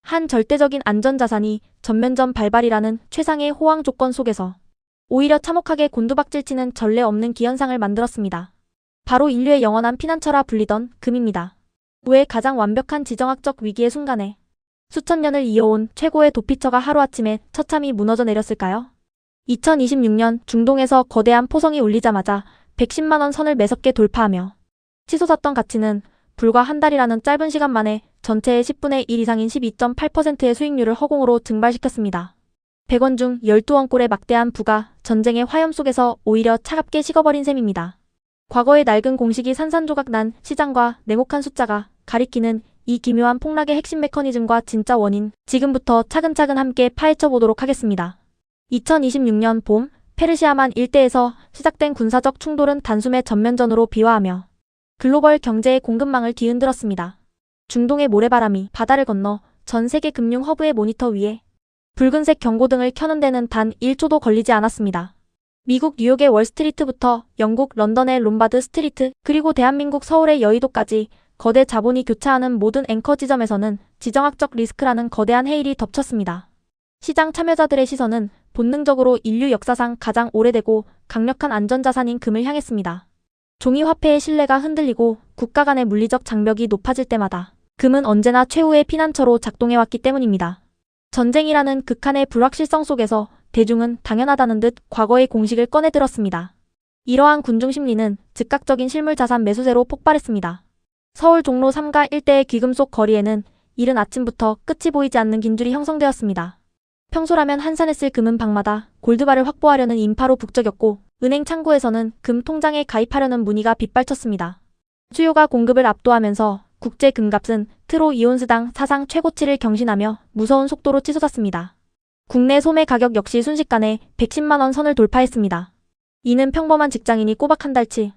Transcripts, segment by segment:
한 절대적인 안전자산이 전면전 발발이라는 최상의 호황 조건 속에서 오히려 참혹하게 곤두박질치는 전례 없는 기현상을 만들었습니다. 바로 인류의 영원한 피난처라 불리던 금입니다. 왜 가장 완벽한 지정학적 위기의 순간에 수천 년을 이어온 최고의 도피처가 하루아침에 처참히 무너져 내렸을까요? 2026년 중동에서 거대한 포성이 울리자마자 110만 원 선을 매섭게 돌파하며 치솟았던 가치는 불과 한 달이라는 짧은 시간 만에 전체의 10분의 1 이상인 12.8%의 수익률을 허공으로 증발시켰습니다. 100원 중 12원꼴의 막대한 부가 전쟁의 화염 속에서 오히려 차갑게 식어버린 셈입니다. 과거의 낡은 공식이 산산조각 난 시장과 냉혹한 숫자가 가리키는 이 기묘한 폭락의 핵심 메커니즘과 진짜 원인, 지금부터 차근차근 함께 파헤쳐 보도록 하겠습니다. 2026년 봄, 페르시아만 일대에서 시작된 군사적 충돌은 단숨에 전면전으로 비화하며 글로벌 경제의 공급망을 뒤흔들었습니다. 중동의 모래바람이 바다를 건너 전 세계 금융 허브의 모니터 위에 붉은색 경고등을 켜는 데는 단 1초도 걸리지 않았습니다. 미국 뉴욕의 월스트리트부터 영국 런던의 롬바드 스트리트, 그리고 대한민국 서울의 여의도까지 거대 자본이 교차하는 모든 앵커 지점에서는 지정학적 리스크라는 거대한 해일이 덮쳤습니다. 시장 참여자들의 시선은 본능적으로 인류 역사상 가장 오래되고 강력한 안전자산인 금을 향했습니다. 종이화폐의 신뢰가 흔들리고 국가 간의 물리적 장벽이 높아질 때마다 금은 언제나 최후의 피난처로 작동해왔기 때문입니다. 전쟁이라는 극한의 불확실성 속에서 대중은 당연하다는 듯 과거의 공식을 꺼내들었습니다. 이러한 군중 심리는 즉각적인 실물자산 매수세로 폭발했습니다. 서울 종로 3가 일대의 귀금속 거리에는 이른 아침부터 끝이 보이지 않는 긴 줄이 형성되었습니다. 평소라면 한산했을 금은 방마다 골드바를 확보하려는 인파로 북적였고, 은행 창구에서는 금 통장에 가입하려는 문의가 빗발쳤습니다. 수요가 공급을 압도하면서 국제 금값은 트로 이온스당 사상 최고치를 경신하며 무서운 속도로 치솟았습니다. 국내 소매 가격 역시 순식간에 110만 원 선을 돌파했습니다. 이는 평범한 직장인이 꼬박 한 달치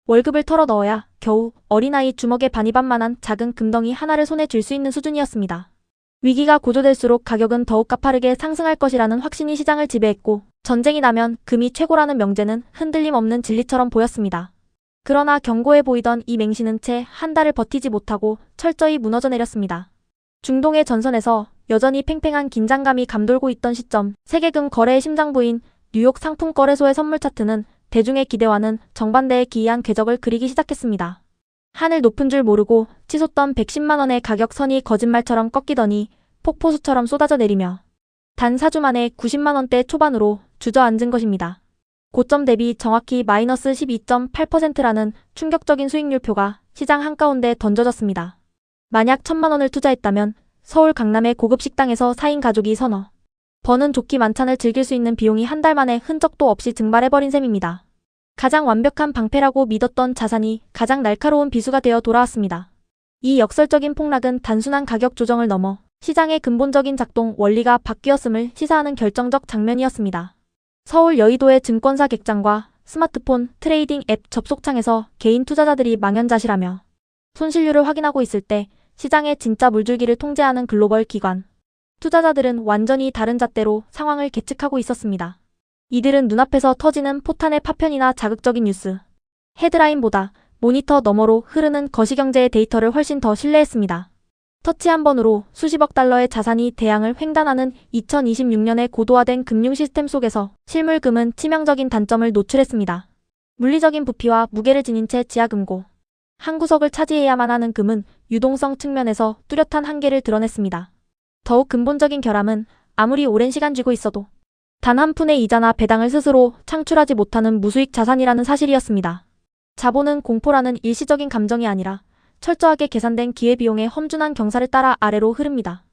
월급을 털어 넣어야 겨우 어린아이 주먹에 반이반만한 작은 금덩이 하나를 손에 쥘 수 있는 수준이었습니다. 위기가 고조될수록 가격은 더욱 가파르게 상승할 것이라는 확신이 시장을 지배했고, 전쟁이 나면 금이 최고라는 명제는 흔들림 없는 진리처럼 보였습니다. 그러나 견고해 보이던 이 맹신은 채 한 달을 버티지 못하고 철저히 무너져 내렸습니다. 중동의 전선에서 여전히 팽팽한 긴장감이 감돌고 있던 시점, 세계금 거래의 심장부인 뉴욕 상품거래소의 선물 차트는 대중의 기대와는 정반대의 기이한 궤적을 그리기 시작했습니다. 하늘 높은 줄 모르고 치솟던 110만 원의 가격선이 거짓말처럼 꺾이더니 폭포수처럼 쏟아져 내리며 단 4주 만에 90만 원대 초반으로 주저앉은 것입니다. 고점 대비 정확히 마이너스 12.8%라는 충격적인 수익률표가 시장 한가운데 던져졌습니다. 만약 1,000만 원을 투자했다면 서울 강남의 고급 식당에서 4인 가족이 서너 번은 좋기 만찬을 즐길 수 있는 비용이 한 달 만에 흔적도 없이 증발해버린 셈입니다. 가장 완벽한 방패라고 믿었던 자산이 가장 날카로운 비수가 되어 돌아왔습니다. 이 역설적인 폭락은 단순한 가격 조정을 넘어 시장의 근본적인 작동 원리가 바뀌었음을 시사하는 결정적 장면이었습니다. 서울 여의도의 증권사 객장과 스마트폰 트레이딩 앱 접속창에서 개인 투자자들이 망연자실하며 손실률을 확인하고 있을 때 시장의 진짜 물줄기를 통제하는 글로벌 기관 투자자들은 완전히 다른 잣대로 상황을 계측하고 있었습니다. 이들은 눈앞에서 터지는 포탄의 파편이나 자극적인 뉴스, 헤드라인보다 모니터 너머로 흐르는 거시경제의 데이터를 훨씬 더 신뢰했습니다. 터치 한 번으로 수십억 달러의 자산이 대양을 횡단하는 2026년의 고도화된 금융 시스템 속에서 실물금은 치명적인 단점을 노출했습니다. 물리적인 부피와 무게를 지닌 채 지하금고 한 구석을 차지해야만 하는 금은 유동성 측면에서 뚜렷한 한계를 드러냈습니다. 더욱 근본적인 결함은 아무리 오랜 시간 쥐고 있어도 단 한 푼의 이자나 배당을 스스로 창출하지 못하는 무수익 자산이라는 사실이었습니다. 자본은 공포라는 일시적인 감정이 아니라 철저하게 계산된 기회비용의 험준한 경사를 따라 아래로 흐릅니다.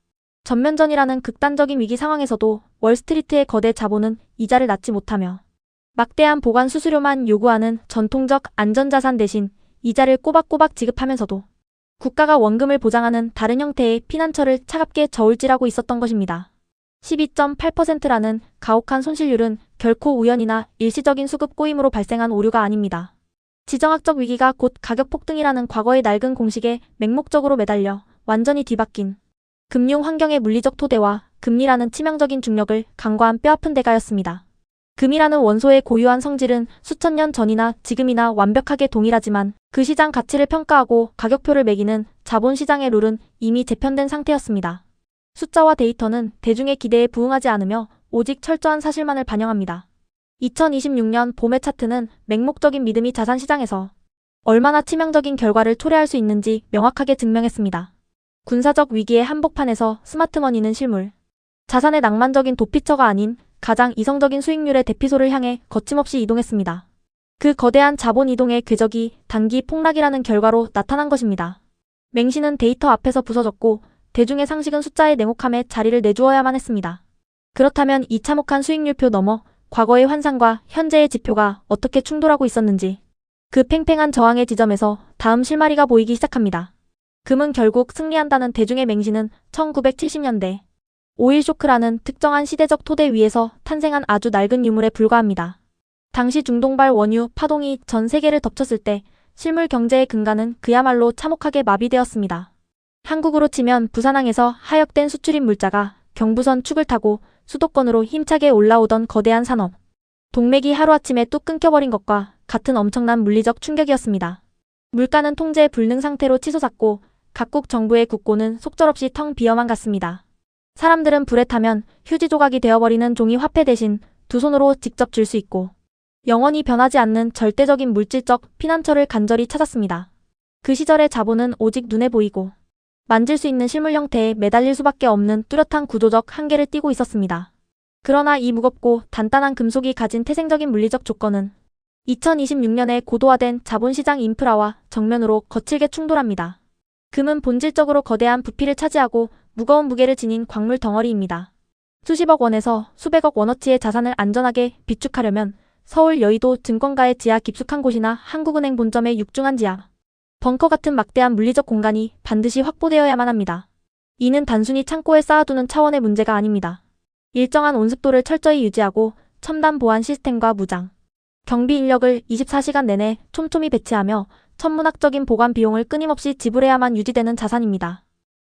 전면전이라는 극단적인 위기 상황에서도 월스트리트의 거대 자본은 이자를 낳지 못하며 막대한 보관 수수료만 요구하는 전통적 안전자산 대신 이자를 꼬박꼬박 지급하면서도 국가가 원금을 보장하는 다른 형태의 피난처를 차갑게 저울질하고 있었던 것입니다. 12.8%라는 가혹한 손실률은 결코 우연이나 일시적인 수급 꼬임으로 발생한 오류가 아닙니다. 지정학적 위기가 곧 가격 폭등이라는 과거의 낡은 공식에 맹목적으로 매달려 완전히 뒤바뀐 금융 환경의 물리적 토대와 금리라는 치명적인 중력을 간과한 뼈아픈 대가였습니다. 금이라는 원소의 고유한 성질은 수천 년 전이나 지금이나 완벽하게 동일하지만 그 시장 가치를 평가하고 가격표를 매기는 자본시장의 룰은 이미 재편된 상태였습니다. 숫자와 데이터는 대중의 기대에 부응하지 않으며 오직 철저한 사실만을 반영합니다. 2026년 봄의 차트는 맹목적인 믿음이 자산 시장에서 얼마나 치명적인 결과를 초래할 수 있는지 명확하게 증명했습니다. 군사적 위기의 한복판에서 스마트머니는 실물, 자산의 낭만적인 도피처가 아닌 가장 이성적인 수익률의 대피소를 향해 거침없이 이동했습니다. 그 거대한 자본 이동의 궤적이 단기 폭락이라는 결과로 나타난 것입니다. 맹신은 데이터 앞에서 부서졌고 대중의 상식은 숫자의 냉혹함에 자리를 내주어야만 했습니다. 그렇다면 이 참혹한 수익률표 너머 과거의 환상과 현재의 지표가 어떻게 충돌하고 있었는지 그 팽팽한 저항의 지점에서 다음 실마리가 보이기 시작합니다. 금은 결국 승리한다는 대중의 맹신은 1970년대 5.1 쇼크라는 특정한 시대적 토대 위에서 탄생한 아주 낡은 유물에 불과합니다. 당시 중동발 원유 파동이 전 세계를 덮쳤을 때 실물 경제의 근간은 그야말로 참혹하게 마비되었습니다. 한국으로 치면 부산항에서 하역된 수출입 물자가 경부선 축을 타고 수도권으로 힘차게 올라오던 거대한 산업 동맥이 하루아침에 뚝 끊겨버린 것과 같은 엄청난 물리적 충격이었습니다. 물가는 통제 불능 상태로 치솟았고 각국 정부의 국고는 속절없이 텅 비어만 갔습니다. 사람들은 불에 타면 휴지 조각이 되어버리는 종이 화폐 대신 두 손으로 직접 쥘 수 있고 영원히 변하지 않는 절대적인 물질적 피난처를 간절히 찾았습니다. 그 시절의 자본은 오직 눈에 보이고 만질 수 있는 실물 형태에 매달릴 수밖에 없는 뚜렷한 구조적 한계를 띠고 있었습니다. 그러나 이 무겁고 단단한 금속이 가진 태생적인 물리적 조건은 2026년에 고도화된 자본시장 인프라와 정면으로 거칠게 충돌합니다. 금은 본질적으로 거대한 부피를 차지하고 무거운 무게를 지닌 광물 덩어리입니다. 수십억 원에서 수백억 원어치의 자산을 안전하게 비축하려면 서울 여의도 증권가의 지하 깊숙한 곳이나 한국은행 본점의 육중한 지하, 벙커 같은 막대한 물리적 공간이 반드시 확보되어야만 합니다. 이는 단순히 창고에 쌓아두는 차원의 문제가 아닙니다. 일정한 온습도를 철저히 유지하고 첨단 보안 시스템과 무장, 경비 인력을 24시간 내내 촘촘히 배치하며 천문학적인 보관 비용을 끊임없이 지불해야만 유지되는 자산입니다.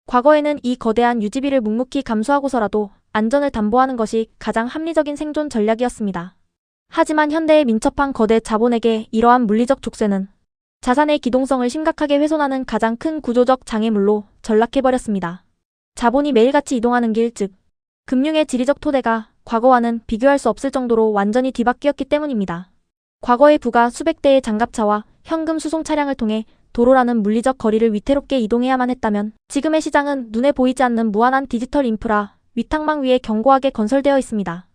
과거에는 이 거대한 유지비를 묵묵히 감수하고서라도 안전을 담보하는 것이 가장 합리적인 생존 전략이었습니다. 하지만 현대의 민첩한 거대 자본에게 이러한 물리적 족쇄는 자산의 기동성을 심각하게 훼손하는 가장 큰 구조적 장애물로 전락해버렸습니다. 자본이 매일같이 이동하는 길, 즉 금융의 지리적 토대가 과거와는 비교할 수 없을 정도로 완전히 뒤바뀌었기 때문입니다. 과거의 부가 수백 대의 장갑차와 현금 수송 차량을 통해 도로라는 물리적 거리를 위태롭게 이동해야만 했다면 지금의 시장은 눈에 보이지 않는 무한한 디지털 인프라, 위탁망 위에 견고하게 건설되어 있습니다.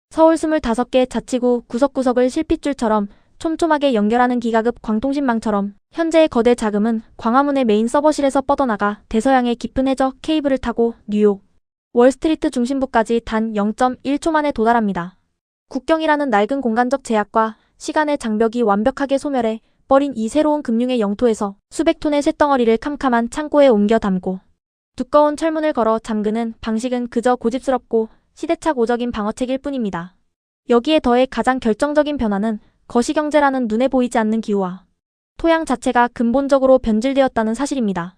서울 25개 자치구 구석구석을 실핏줄처럼 촘촘하게 연결하는 기가급 광통신망처럼 현재의 거대 자금은 광화문의 메인 서버실에서 뻗어나가 대서양의 깊은 해저 케이블을 타고 뉴욕, 월스트리트 중심부까지 단 0.1초 만에 도달합니다. 국경이라는 낡은 공간적 제약과 시간의 장벽이 완벽하게 소멸해 버린 이 새로운 금융의 영토에서 수백 톤의 쇳덩어리를 캄캄한 창고에 옮겨 담고 두꺼운 철문을 걸어 잠그는 방식은 그저 고집스럽고 시대착오적인 방어책일 뿐입니다. 여기에 더해 가장 결정적인 변화는 거시경제라는 눈에 보이지 않는 기후와 토양 자체가 근본적으로 변질되었다는 사실입니다.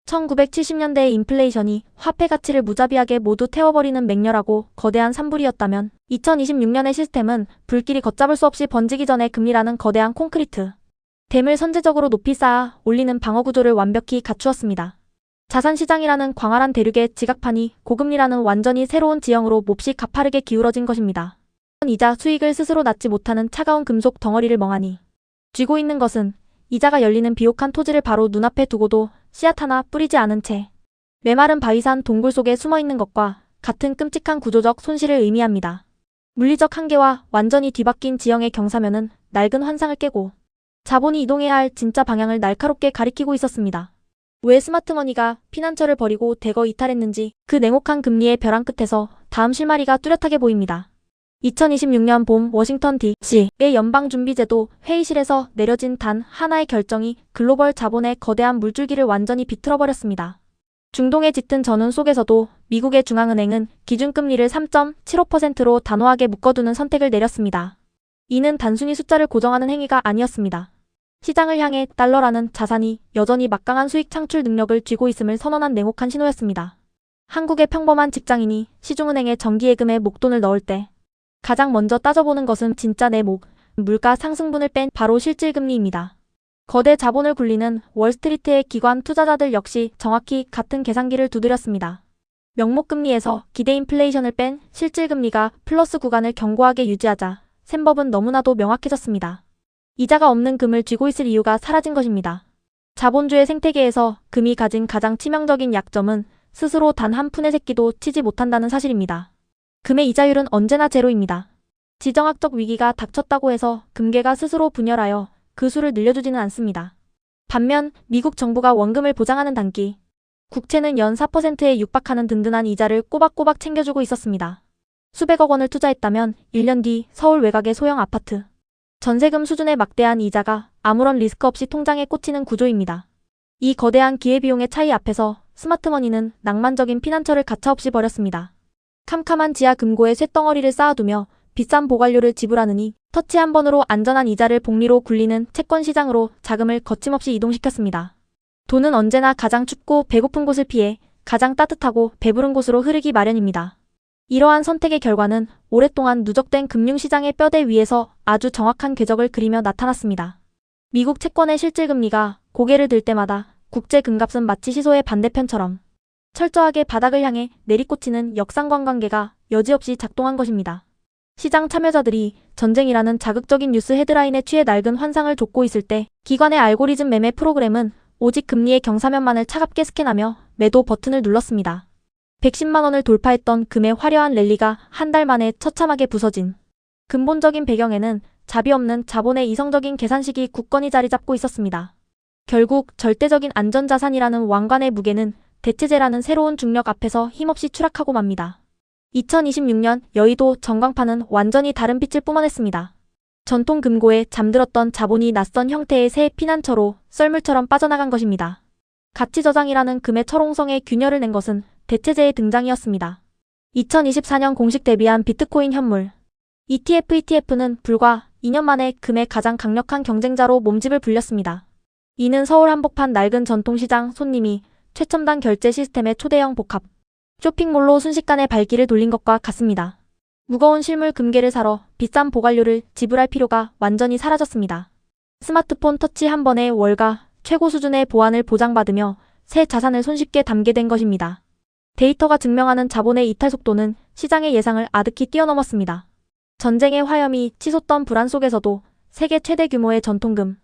1970년대의 인플레이션이 화폐 가치를 무자비하게 모두 태워버리는 맹렬하고 거대한 산불이었다면 2026년의 시스템은 불길이 걷잡을 수 없이 번지기 전에 금리라는 거대한 콘크리트 댐을 선제적으로 높이 쌓아 올리는 방어구조를 완벽히 갖추었습니다. 자산시장이라는 광활한 대륙의 지각판이 고금리라는 완전히 새로운 지형으로 몹시 가파르게 기울어진 것입니다. 이자 수익을 스스로 낳지 못하는 차가운 금속 덩어리를 멍하니 쥐고 있는 것은 이자가 열리는 비옥한 토지를 바로 눈앞에 두고도 씨앗 하나 뿌리지 않은 채 메마른 바위산 동굴 속에 숨어있는 것과 같은 끔찍한 구조적 손실을 의미합니다. 물리적 한계와 완전히 뒤바뀐 지형의 경사면은 낡은 환상을 깨고 자본이 이동해야 할 진짜 방향을 날카롭게 가리키고 있었습니다. 왜 스마트머니가 피난처를 버리고 대거 이탈했는지 그 냉혹한 금리의 벼랑 끝에서 다음 실마리가 뚜렷하게 보입니다. 2026년 봄 워싱턴 D.C.의 연방준비제도 회의실에서 내려진 단 하나의 결정이 글로벌 자본의 거대한 물줄기를 완전히 비틀어버렸습니다. 중동의 짙은 전운 속에서도 미국의 중앙은행은 기준금리를 3.75%로 단호하게 묶어두는 선택을 내렸습니다. 이는 단순히 숫자를 고정하는 행위가 아니었습니다. 시장을 향해 달러라는 자산이 여전히 막강한 수익 창출 능력을 쥐고 있음을 선언한 냉혹한 신호였습니다. 한국의 평범한 직장인이 시중은행에 정기예금에 목돈을 넣을 때 가장 먼저 따져보는 것은 진짜 내 물가 상승분을 뺀 바로 실질금리입니다. 거대 자본을 굴리는 월스트리트의 기관 투자자들 역시 정확히 같은 계산기를 두드렸습니다. 명목금리에서 기대 인플레이션을 뺀 실질금리가 플러스 구간을 견고하게 유지하자 셈법은 너무나도 명확해졌습니다. 이자가 없는 금을 쥐고 있을 이유가 사라진 것입니다. 자본주의 생태계에서 금이 가진 가장 치명적인 약점은 스스로 단 한 푼의 새끼도 치지 못한다는 사실입니다. 금의 이자율은 언제나 제로입니다. 지정학적 위기가 닥쳤다고 해서 금괴가 스스로 분열하여 그 수를 늘려주지는 않습니다. 반면 미국 정부가 원금을 보장하는 단기 국채는 연 4%에 육박하는 든든한 이자를 꼬박꼬박 챙겨주고 있었습니다. 수백억 원을 투자했다면 1년 뒤 서울 외곽의 소형 아파트, 전세금 수준의 막대한 이자가 아무런 리스크 없이 통장에 꽂히는 구조입니다. 이 거대한 기회비용의 차이 앞에서 스마트머니는 낭만적인 피난처를 가차없이 버렸습니다. 캄캄한 지하 금고에 쇳덩어리를 쌓아두며 비싼 보관료를 지불하느니 터치 한 번으로 안전한 이자를 복리로 굴리는 채권 시장으로 자금을 거침없이 이동시켰습니다. 돈은 언제나 가장 춥고 배고픈 곳을 피해 가장 따뜻하고 배부른 곳으로 흐르기 마련입니다. 이러한 선택의 결과는 오랫동안 누적된 금융시장의 뼈대 위에서 아주 정확한 궤적을 그리며 나타났습니다. 미국 채권의 실질금리가 고개를 들 때마다 국제 금값은 마치 시소의 반대편처럼 철저하게 바닥을 향해 내리꽂히는 역상관관계가 여지없이 작동한 것입니다. 시장 참여자들이 전쟁이라는 자극적인 뉴스 헤드라인에 취해 낡은 환상을 돋고 있을 때 기관의 알고리즘 매매 프로그램은 오직 금리의 경사면만을 차갑게 스캔하며 매도 버튼을 눌렀습니다. 110만 원을 돌파했던 금의 화려한 랠리가 한 달 만에 처참하게 부서진 근본적인 배경에는 자비 없는 자본의 이성적인 계산식이 굳건히 자리 잡고 있었습니다. 결국 절대적인 안전자산이라는 왕관의 무게는 대체제라는 새로운 중력 앞에서 힘없이 추락하고 맙니다. 2026년 여의도 전광판은 완전히 다른 빛을 뿜어냈습니다. 전통 금고에 잠들었던 자본이 낯선 형태의 새 피난처로 썰물처럼 빠져나간 것입니다. 가치저장이라는 금의 철옹성에 균열을 낸 것은 대체제의 등장이었습니다. 2024년 공식 데뷔한 비트코인 현물 ETF는 불과 2년 만에 금의 가장 강력한 경쟁자로 몸집을 불렸습니다. 이는 서울 한복판 낡은 전통시장 손님이 최첨단 결제 시스템의 초대형 복합 쇼핑몰로 순식간에 발길을 돌린 것과 같습니다. 무거운 실물 금괴를 사러 비싼 보관료를 지불할 필요가 완전히 사라졌습니다. 스마트폰 터치 한 번에 월가 최고 수준의 보안을 보장받으며 새 자산을 손쉽게 담게 된 것입니다. 데이터가 증명하는 자본의 이탈 속도는 시장의 예상을 아득히 뛰어넘었습니다. 전쟁의 화염이 치솟던 불안 속에서도 세계 최대 규모의 전통금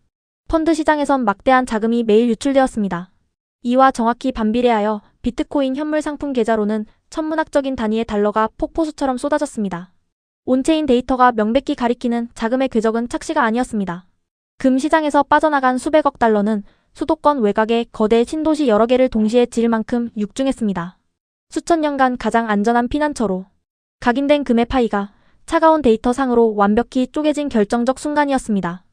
펀드 시장에선 막대한 자금이 매일 유출되었습니다. 이와 정확히 반비례하여 비트코인 현물 상품 계좌로는 천문학적인 단위의 달러가 폭포수처럼 쏟아졌습니다. 온체인 데이터가 명백히 가리키는 자금의 궤적은 착시가 아니었습니다. 금 시장에서 빠져나간 수백억 달러는 수도권 외곽의 거대 신도시 여러 개를 동시에 지을 만큼 육중했습니다. 수천 년간 가장 안전한 피난처로 각인된 금의 파이가 차가운 데이터 상으로 완벽히 쪼개진 결정적 순간이었습니다.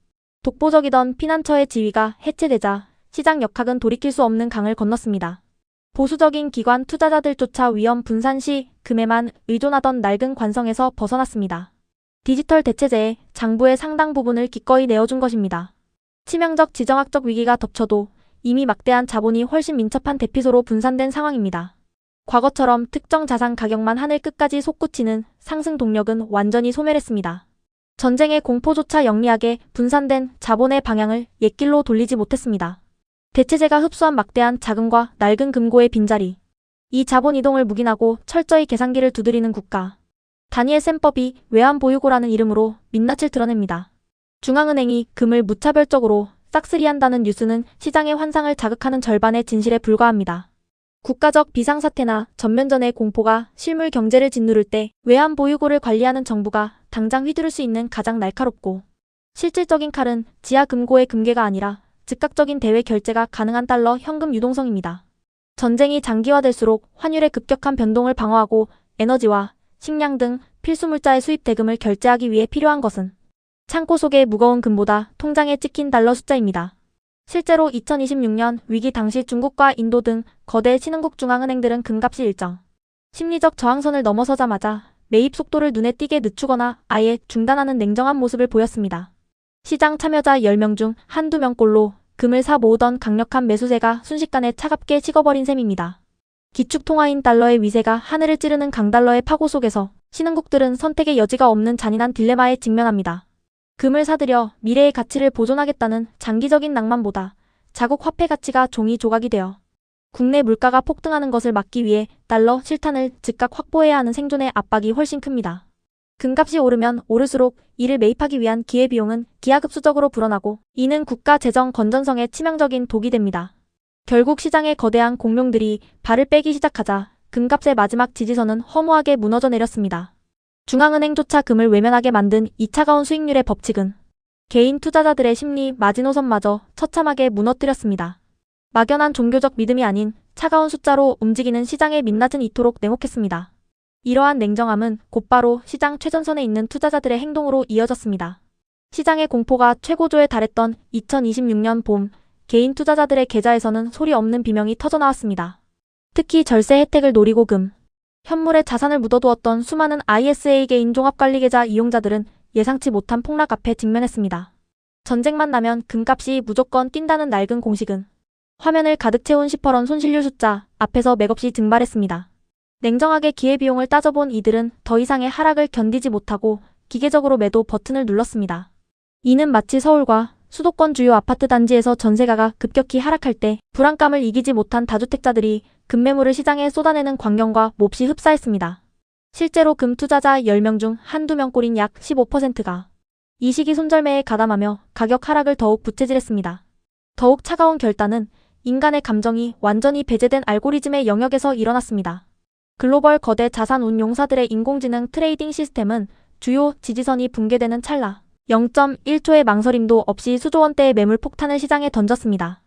독보적이던 피난처의 지위가 해체되자 시장 역학은 돌이킬 수 없는 강을 건넜습니다. 보수적인 기관 투자자들조차 위험 분산 시 금에만 의존하던 낡은 관성에서 벗어났습니다. 디지털 대체제에 장부의 상당 부분을 기꺼이 내어준 것입니다. 치명적 지정학적 위기가 덮쳐도 이미 막대한 자본이 훨씬 민첩한 대피소로 분산된 상황입니다. 과거처럼 특정 자산 가격만 하늘 끝까지 솟구치는 상승 동력은 완전히 소멸했습니다. 전쟁의 공포조차 영리하게 분산된 자본의 방향을 옛길로 돌리지 못했습니다. 대체제가 흡수한 막대한 자금과 낡은 금고의 빈자리. 이 자본 이동을 묵인하고 철저히 계산기를 두드리는 국가. 다니엘 셈법이 외환보유고라는 이름으로 민낯을 드러냅니다. 중앙은행이 금을 무차별적으로 싹쓸이한다는 뉴스는 시장의 환상을 자극하는 절반의 진실에 불과합니다. 국가적 비상사태나 전면전의 공포가 실물 경제를 짓누를 때 외환보유고를 관리하는 정부가 당장 휘두를 수 있는 가장 날카롭고 실질적인 칼은 지하 금고의 금괴가 아니라 즉각적인 대외 결제가 가능한 달러 현금 유동성입니다. 전쟁이 장기화될수록 환율의 급격한 변동을 방어하고 에너지와 식량 등 필수 물자의 수입 대금을 결제하기 위해 필요한 것은 창고 속의 무거운 금보다 통장에 찍힌 달러 숫자입니다. 실제로 2026년 위기 당시 중국과 인도 등 거대 신흥국 중앙은행들은 금값이 일정 심리적 저항선을 넘어서자마자 매입 속도를 눈에 띄게 늦추거나 아예 중단하는 냉정한 모습을 보였습니다. 시장 참여자 10명 중 한두 명꼴로 금을 사 모으던 강력한 매수세가 순식간에 차갑게 식어버린 셈입니다. 기축통화인 달러의 위세가 하늘을 찌르는 강달러의 파고 속에서 신흥국들은 선택의 여지가 없는 잔인한 딜레마에 직면합니다. 금을 사들여 미래의 가치를 보존하겠다는 장기적인 낭만보다 자국 화폐 가치가 종이 조각이 되어 국내 물가가 폭등하는 것을 막기 위해 달러 실탄을 즉각 확보해야 하는 생존의 압박이 훨씬 큽니다. 금값이 오르면 오를수록 이를 매입하기 위한 기회비용은 기하급수적으로 불어나고 이는 국가 재정 건전성에 치명적인 독이 됩니다. 결국 시장의 거대한 공룡들이 발을 빼기 시작하자 금값의 마지막 지지선은 허무하게 무너져 내렸습니다. 중앙은행조차 금을 외면하게 만든 이 차가운 수익률의 법칙은 개인 투자자들의 심리 마지노선마저 처참하게 무너뜨렸습니다. 막연한 종교적 믿음이 아닌 차가운 숫자로 움직이는 시장의 민낯은 이토록 냉혹했습니다. 이러한 냉정함은 곧바로 시장 최전선에 있는 투자자들의 행동으로 이어졌습니다. 시장의 공포가 최고조에 달했던 2026년 봄, 개인 투자자들의 계좌에서는 소리 없는 비명이 터져나왔습니다. 특히 절세 혜택을 노리고 금, 현물에 자산을 묻어두었던 수많은 ISA 개인 종합관리계좌 이용자들은 예상치 못한 폭락 앞에 직면했습니다. 전쟁만 나면 금값이 무조건 뛴다는 낡은 공식은 화면을 가득 채운 10%원 손실률 숫자 앞에서 맥없이 증발했습니다. 냉정하게 기회비용을 따져본 이들은 더 이상의 하락을 견디지 못하고 기계적으로 매도 버튼을 눌렀습니다. 이는 마치 서울과 수도권 주요 아파트 단지에서 전세가가 급격히 하락할 때 불안감을 이기지 못한 다주택자들이 금매물을 시장에 쏟아내는 광경과 몹시 흡사했습니다. 실제로 금 투자자 10명 중 한두 명꼴인 약 15%가 이 시기 손절매에 가담하며 가격 하락을 더욱 부채질했습니다. 더욱 차가운 결단은 인간의 감정이 완전히 배제된 알고리즘의 영역에서 일어났습니다. 글로벌 거대 자산 운용사들의 인공지능 트레이딩 시스템은 주요 지지선이 붕괴되는 찰나 0.1초의 망설임도 없이 수조 원대의 매물 폭탄을 시장에 던졌습니다.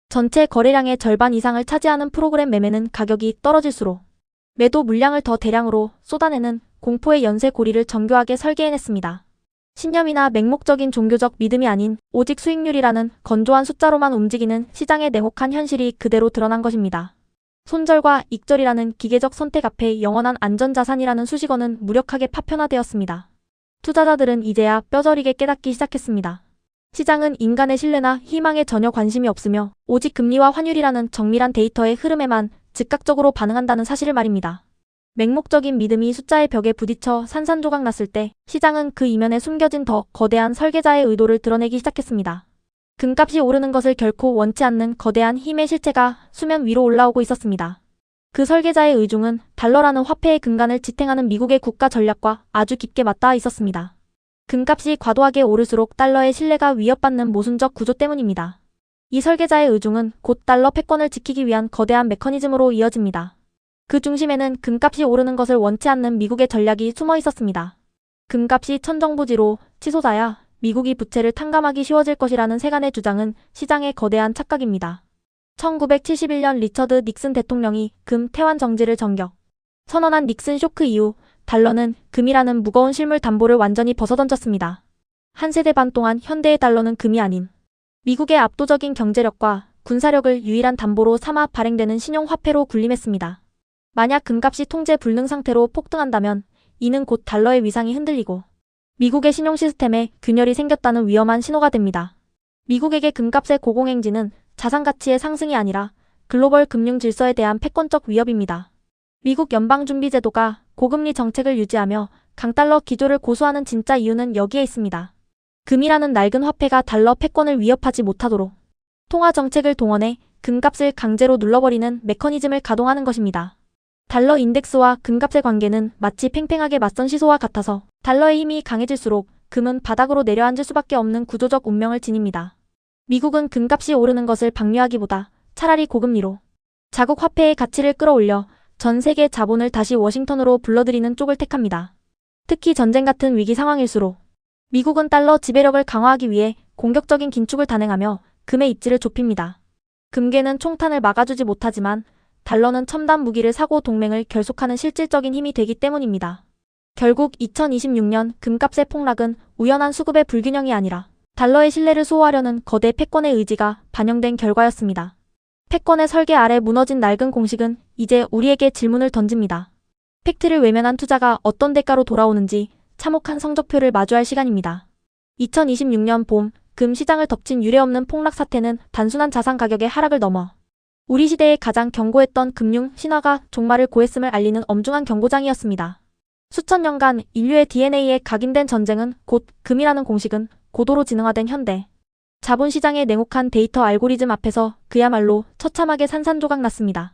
전체 거래량의 절반 이상을 차지하는 프로그램 매매는 가격이 떨어질수록 매도 물량을 더 대량으로 쏟아내는 공포의 연쇄 고리를 정교하게 설계해냈습니다. 신념이나 맹목적인 종교적 믿음이 아닌 오직 수익률이라는 건조한 숫자로만 움직이는 시장의 냉혹한 현실이 그대로 드러난 것입니다. 손절과 익절이라는 기계적 선택 앞에 영원한 안전자산이라는 수식어는 무력하게 파편화되었습니다. 투자자들은 이제야 뼈저리게 깨닫기 시작했습니다. 시장은 인간의 신뢰나 희망에 전혀 관심이 없으며 오직 금리와 환율이라는 정밀한 데이터의 흐름에만 즉각적으로 반응한다는 사실을 말입니다. 맹목적인 믿음이 숫자의 벽에 부딪혀 산산조각 났을 때 시장은 그 이면에 숨겨진 더 거대한 설계자의 의도를 드러내기 시작했습니다. 금값이 오르는 것을 결코 원치 않는 거대한 힘의 실체가 수면 위로 올라오고 있었습니다. 그 설계자의 의중은 달러라는 화폐의 근간을 지탱하는 미국의 국가 전략과 아주 깊게 맞닿아 있었습니다. 금값이 과도하게 오를수록 달러의 신뢰가 위협받는 모순적 구조 때문입니다. 이 설계자의 의중은 곧 달러 패권을 지키기 위한 거대한 메커니즘으로 이어집니다. 그 중심에는 금값이 오르는 것을 원치 않는 미국의 전략이 숨어 있었습니다. 금값이 천정부지로 치솟아야 미국이 부채를 탕감하기 쉬워질 것이라는 세간의 주장은 시장의 거대한 착각입니다. 1971년 리처드 닉슨 대통령이 금 태환 정지를 정격 선언한 닉슨 쇼크 이후 달러는 금이라는 무거운 실물 담보를 완전히 벗어던졌습니다. 한 세대 반 동안 현대의 달러는 금이 아닌 미국의 압도적인 경제력과 군사력을 유일한 담보로 삼아 발행되는 신용화폐로 군림했습니다. 만약 금값이 통제 불능 상태로 폭등한다면 이는 곧 달러의 위상이 흔들리고 미국의 신용 시스템에 균열이 생겼다는 위험한 신호가 됩니다. 미국에게 금값의 고공행진은 자산 가치의 상승이 아니라 글로벌 금융 질서에 대한 패권적 위협입니다. 미국 연방준비제도가 고금리 정책을 유지하며 강달러 기조를 고수하는 진짜 이유는 여기에 있습니다. 금이라는 낡은 화폐가 달러 패권을 위협하지 못하도록 통화 정책을 동원해 금값을 강제로 눌러버리는 메커니즘을 가동하는 것입니다. 달러 인덱스와 금값의 관계는 마치 팽팽하게 맞선 시소와 같아서 달러의 힘이 강해질수록 금은 바닥으로 내려앉을 수밖에 없는 구조적 운명을 지닙니다. 미국은 금값이 오르는 것을 방류하기보다 차라리 고금리로 자국 화폐의 가치를 끌어올려 전 세계 자본을 다시 워싱턴으로 불러들이는 쪽을 택합니다. 특히 전쟁 같은 위기 상황일수록 미국은 달러 지배력을 강화하기 위해 공격적인 긴축을 단행하며 금의 입지를 좁힙니다. 금괴는 총탄을 막아주지 못하지만 달러는 첨단 무기를 사고 동맹을 결속하는 실질적인 힘이 되기 때문입니다. 결국 2026년 금값의 폭락은 우연한 수급의 불균형이 아니라 달러의 신뢰를 수호하려는 거대 패권의 의지가 반영된 결과였습니다. 패권의 설계 아래 무너진 낡은 공식은 이제 우리에게 질문을 던집니다. 팩트를 외면한 투자가 어떤 대가로 돌아오는지 참혹한 성적표를 마주할 시간입니다. 2026년 봄, 금 시장을 덮친 유례없는 폭락 사태는 단순한 자산 가격의 하락을 넘어 우리 시대의 가장 견고했던 금융 신화가 종말을 고했음을 알리는 엄중한 경고장이었습니다. 수천 년간 인류의 DNA에 각인된 전쟁은 곧 금이라는 공식은 고도로 지능화된 현대 자본시장의 냉혹한 데이터 알고리즘 앞에서 그야말로 처참하게 산산조각 났습니다.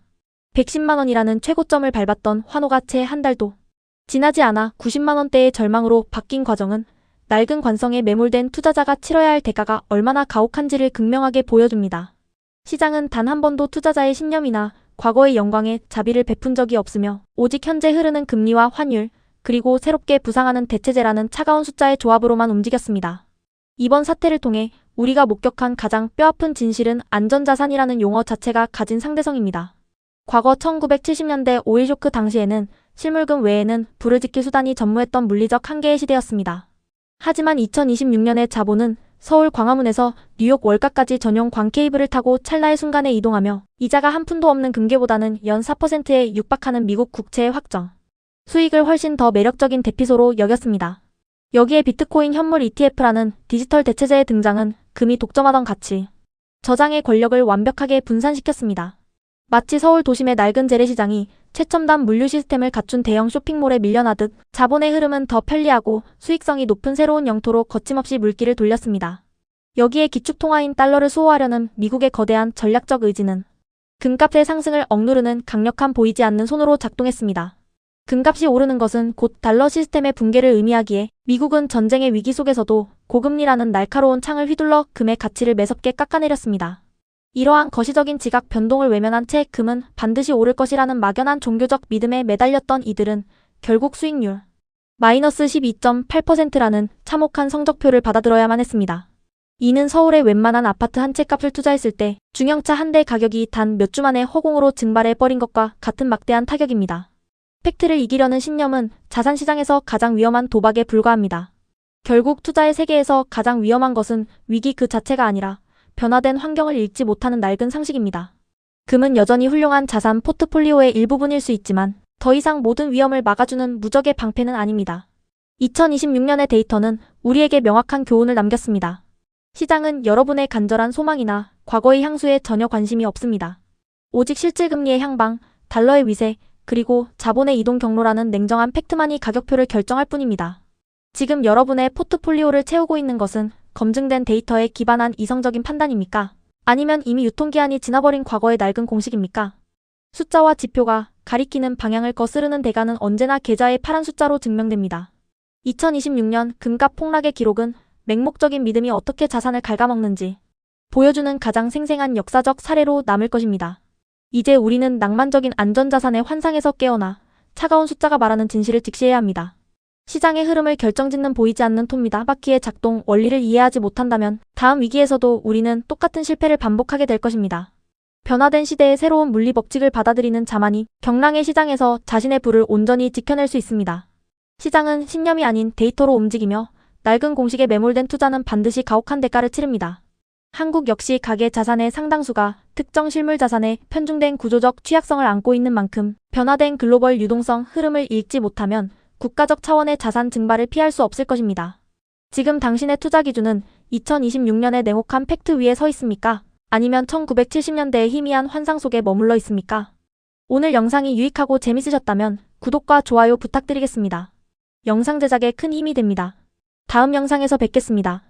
110만 원이라는 최고점을 밟았던 환호가 채 한 달도 지나지 않아 90만 원대의 절망으로 바뀐 과정은 낡은 관성에 매몰된 투자자가 치러야 할 대가가 얼마나 가혹한지를 극명하게 보여줍니다. 시장은 단 한 번도 투자자의 신념이나 과거의 영광에 자비를 베푼 적이 없으며 오직 현재 흐르는 금리와 환율, 그리고 새롭게 부상하는 대체재라는 차가운 숫자의 조합으로만 움직였습니다. 이번 사태를 통해 우리가 목격한 가장 뼈아픈 진실은 안전자산이라는 용어 자체가 가진 상대성입니다. 과거 1970년대 오일 쇼크 당시에는 실물금 외에는 불을 지킬 수단이 전무했던 물리적 한계의 시대였습니다. 하지만 2026년의 자본은 서울 광화문에서 뉴욕 월가까지 전용 광 케이블을 타고 찰나의 순간에 이동하며 이자가 한 푼도 없는 금괴보다는 연 4%에 육박하는 미국 국채의 확정, 수익을 훨씬 더 매력적인 대피소로 여겼습니다. 여기에 비트코인 현물 ETF라는 디지털 대체재의 등장은 금이 독점하던 가치, 저장의 권력을 완벽하게 분산시켰습니다. 마치 서울 도심의 낡은 재래시장이 최첨단 물류 시스템을 갖춘 대형 쇼핑몰에 밀려나듯 자본의 흐름은 더 편리하고 수익성이 높은 새로운 영토로 거침없이 물길을 돌렸습니다. 여기에 기축통화인 달러를 수호하려는 미국의 거대한 전략적 의지는 금값의 상승을 억누르는 강력한 보이지 않는 손으로 작동했습니다. 금값이 오르는 것은 곧 달러 시스템의 붕괴를 의미하기에 미국은 전쟁의 위기 속에서도 고금리라는 날카로운 창을 휘둘러 금의 가치를 매섭게 깎아내렸습니다. 이러한 거시적인 지각 변동을 외면한 채 금은 반드시 오를 것이라는 막연한 종교적 믿음에 매달렸던 이들은 결국 수익률 마이너스 12.8%라는 참혹한 성적표를 받아들어야만 했습니다. 이는 서울의 웬만한 아파트 한 채 값을 투자했을 때 중형차 한 대 가격이 단 몇 주 만에 허공으로 증발해 버린 것과 같은 막대한 타격입니다. 팩트를 이기려는 신념은 자산시장에서 가장 위험한 도박에 불과합니다. 결국 투자의 세계에서 가장 위험한 것은 위기 그 자체가 아니라 변화된 환경을 읽지 못하는 낡은 상식입니다. 금은 여전히 훌륭한 자산 포트폴리오의 일부분일 수 있지만 더 이상 모든 위험을 막아주는 무적의 방패는 아닙니다. 2026년의 데이터는 우리에게 명확한 교훈을 남겼습니다. 시장은 여러분의 간절한 소망이나 과거의 향수에 전혀 관심이 없습니다. 오직 실질금리의 향방, 달러의 위세, 그리고 자본의 이동 경로라는 냉정한 팩트만이 가격표를 결정할 뿐입니다. 지금 여러분의 포트폴리오를 채우고 있는 것은 검증된 데이터에 기반한 이성적인 판단입니까? 아니면 이미 유통기한이 지나버린 과거의 낡은 공식입니까? 숫자와 지표가 가리키는 방향을 거스르는 대가는 언제나 계좌의 파란 숫자로 증명됩니다. 2026년 금값 폭락의 기록은 맹목적인 믿음이 어떻게 자산을 갉아먹는지 보여주는 가장 생생한 역사적 사례로 남을 것입니다. 이제 우리는 낭만적인 안전자산의 환상에서 깨어나 차가운 숫자가 말하는 진실을 직시해야 합니다. 시장의 흐름을 결정짓는 보이지 않는 톱니다. 바퀴의 작동 원리를 이해하지 못한다면 다음 위기에서도 우리는 똑같은 실패를 반복하게 될 것입니다. 변화된 시대의 새로운 물리 법칙을 받아들이는 자만이 경랑의 시장에서 자신의 부를 온전히 지켜낼 수 있습니다. 시장은 신념이 아닌 데이터로 움직이며 낡은 공식에 매몰된 투자는 반드시 가혹한 대가를 치릅니다. 한국 역시 가계 자산의 상당수가 특정 실물 자산에 편중된 구조적 취약성을 안고 있는 만큼 변화된 글로벌 유동성 흐름을 읽지 못하면 국가적 차원의 자산 증발을 피할 수 없을 것입니다. 지금 당신의 투자 기준은 2026년의 냉혹한 팩트 위에 서 있습니까? 아니면 1970년대의 희미한 환상 속에 머물러 있습니까? 오늘 영상이 유익하고 재밌으셨다면 구독과 좋아요 부탁드리겠습니다. 영상 제작에 큰 힘이 됩니다. 다음 영상에서 뵙겠습니다.